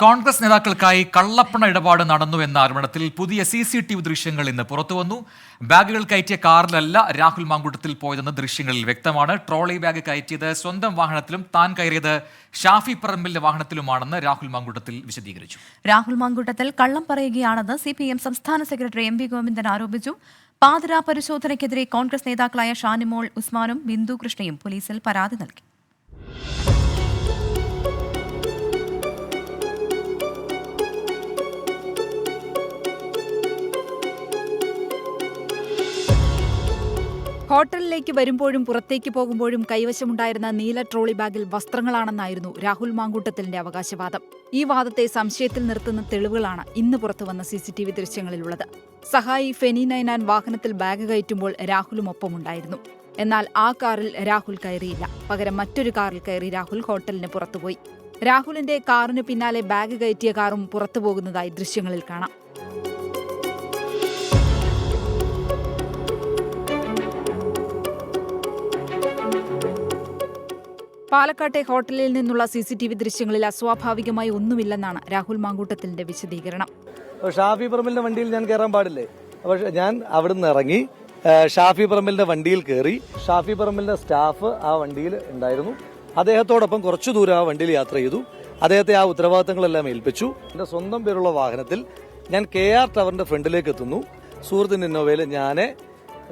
കോൺഗ്രസ് നേതാക്കൾക്കായി കള്ളപ്പണ ഇടപാട് നടന്നുവെന്ന ആരോപണത്തിൽ പുതിയ CCTV ദൃശ്യങ്ങൾ ഇന്ന് പുറത്തുവന്നു. ബാഗുകൾ കയറ്റിയ കാറിലല്ല രാഹുൽ മാങ്കൂട്ടത്തിൽ പോയതെന്ന് ദൃശ്യങ്ങളിൽ വ്യക്തമാണ്. ട്രോളി ബാഗ് കയറ്റിയത് സ്വന്തം വാഹനത്തിലും താൻ കയറിയത് ഷാഫി പറമ്പിലിന്റെ വാഹനത്തിലുമാണെന്ന് രാഹുൽ മാങ്കൂട്ടത്തിൽ വിശദീകരിച്ചു. രാഹുൽ മാങ്കൂട്ടത്തിൽ കള്ളം പറയുകയാണെന്ന് CPM സംസ്ഥാന സെക്രട്ടറി MV ഗോവിന്ദൻ ആരോപിച്ചു. പാതിരാ പരിശോധനയ്ക്കെതിരെ കോൺഗ്രസ് നേതാക്കളായ ഷാനിമോൾ ഉസ്മാനും ബിന്ദു കൃഷ്ണയും പോലീസിൽ പരാതി നൽകി. ഹോട്ടലിലേക്ക് വരുമ്പോഴും പുറത്തേക്ക് പോകുമ്പോഴും കൈവശമുണ്ടായിരുന്ന നീല ട്രോളി ബാഗിൽ വസ്ത്രങ്ങളാണെന്നായിരുന്നു രാഹുൽ മാങ്കൂട്ടത്തിന്റെ അവകാശവാദം. ഈ വാദത്തെ സംശയത്തിൽ നിർത്തുന്ന തെളിവുകളാണ് ഇന്ന് പുറത്തുവന്ന CCTV ദൃശ്യങ്ങളിലുള്ളത്. സഹായി ഫെനി നൈനാൻ വാഹനത്തിൽ ബാഗ് കയറ്റുമ്പോൾ രാഹുലും ഒപ്പമുണ്ടായിരുന്നു. എന്നാൽ ആ കാറിൽ രാഹുൽ കയറിയില്ല. പകരം മറ്റൊരു കാറിൽ കയറി രാഹുൽ ഹോട്ടലിന് പുറത്തുപോയി. രാഹുലിന്റെ കാറിന് പിന്നാലെ ബാഗ് കയറ്റിയ കാറും പുറത്തുപോകുന്നതായി ദൃശ്യങ്ങളിൽ കാണാം. പാലക്കാട്ടെ ഹോട്ടലിൽ നിന്നുള്ള CCTV ദൃശ്യങ്ങളിൽ അസ്വാഭാവികമായി ഒന്നുമില്ലെന്നാണ് രാഹുൽ മാങ്കൂട്ടത്തിന്റെ വിശദീകരണം. ഷാഫി പറമ്പിലിന്റെ വണ്ടിയിൽ ഞാൻ കയറാൻ പാടില്ലേ? പക്ഷെ ഞാൻ അവിടുന്ന് ഇറങ്ങി ഷാഫി പറമ്പിലിന്റെ വണ്ടിയിൽ കയറി. ഷാഫി പറമ്പിലിന്റെ സ്റ്റാഫ് ആ വണ്ടിയിൽ ഉണ്ടായിരുന്നു. അദ്ദേഹത്തോടൊപ്പം കുറച്ചു ദൂരം ആ വണ്ടിയിൽ യാത്ര ചെയ്തു. അദ്ദേഹത്തെ ആ ഉത്തരവാദിത്തങ്ങളെല്ലാം ഏൽപ്പിച്ചു. എന്റെ സ്വന്തം പേരുള്ള വാഹനത്തിൽ ഞാൻ KR ടവറിന്റെ ഫ്രണ്ടിലേക്ക് എത്തുന്നു. സുഹൃത്തിന്റെ ഇന്നോവയിൽ ഞാന്,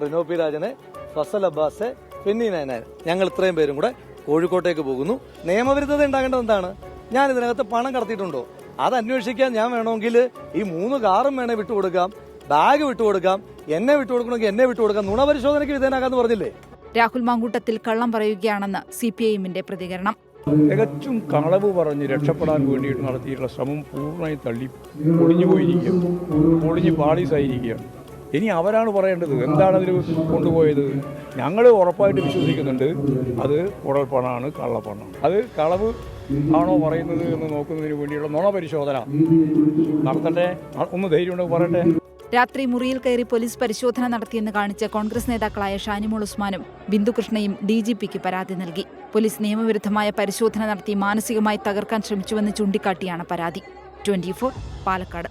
റിനോ പി രാജനെ, ഫസൽ അബ്ബാസ്, ഫെന്നി നൈനാൻ, ഞങ്ങൾ ഇത്രയും പേരും കൂടെ കോഴിക്കോട്ടേക്ക് പോകുന്നു. നിയമവിരുദ്ധത ഉണ്ടാകേണ്ടത് എന്താണ്? ഞാൻ ഇതിനകത്ത് പണം കടത്തിയിട്ടുണ്ടോ അത് അന്വേഷിക്കാൻ ഞാൻ വേണമെങ്കിൽ ഈ 3 കാറും വേണേ വിട്ടുകൊടുക്കാം, ബാഗ് വിട്ടുകൊടുക്കാം, എന്നെ വിട്ടുകൊടുക്കണമെങ്കിൽ എന്നെ വിട്ടുകൊടുക്കാം. നുണപരിശോധനയ്ക്ക് വിധേയനാകാന്ന് പറഞ്ഞില്ലേ? രാഹുൽ മാങ്കൂട്ടത്തിൽ കള്ളം പറയുകയാണെന്ന് CPIMന്റെ പ്രതികരണം. തികച്ചും കളവ് പറഞ്ഞ് രക്ഷപ്പെടാൻ വേണ്ടിയിട്ട് നടത്തിയിട്ടുള്ള ശ്രമം പൂർണ്ണമായി തള്ളി പൊളിഞ്ഞു പോയിരിക്കുകയാണ്, പൊളിഞ്ഞ് പാളീസായിരിക്കുകയാണ്. ഇനി അവരാണ് പറയേണ്ടത് എന്താണ് അതിൽ കൊണ്ടുപോയത്. ഞങ്ങൾ ഉറപ്പായിട്ട് വിശ്വസിക്കുന്നുണ്ട് അത് ഉടൽപ്പണമാണ്, കള്ളപ്പണമാണ്. അത് കളവ് ആണോ പറയുന്നത് എന്ന് നോക്കുന്നതിന് വേണ്ടിയുള്ള നുണ പരിശോധന നടത്തട്ടെ. ഒന്ന് ധൈര്യമുണ്ടെങ്കിൽ പറയട്ടെ. രാത്രി മുറിയിൽ കയറി പോലീസ് പരിശോധന നടത്തിയെന്ന് കാണിച്ച് കോൺഗ്രസ് നേതാക്കളായ ഷാനിമോൾ ഉസ്മാനും ബിന്ദു കൃഷ്ണയും DGPക്ക് പരാതി നൽകി. പോലീസ് നിയമവിരുദ്ധമായ പരിശോധന നടത്തി മാനസികമായി തകർക്കാൻ ശ്രമിച്ചുവെന്ന് ചൂണ്ടിക്കാട്ടിയാണ് പരാതി. 24 പാലക്കാട്.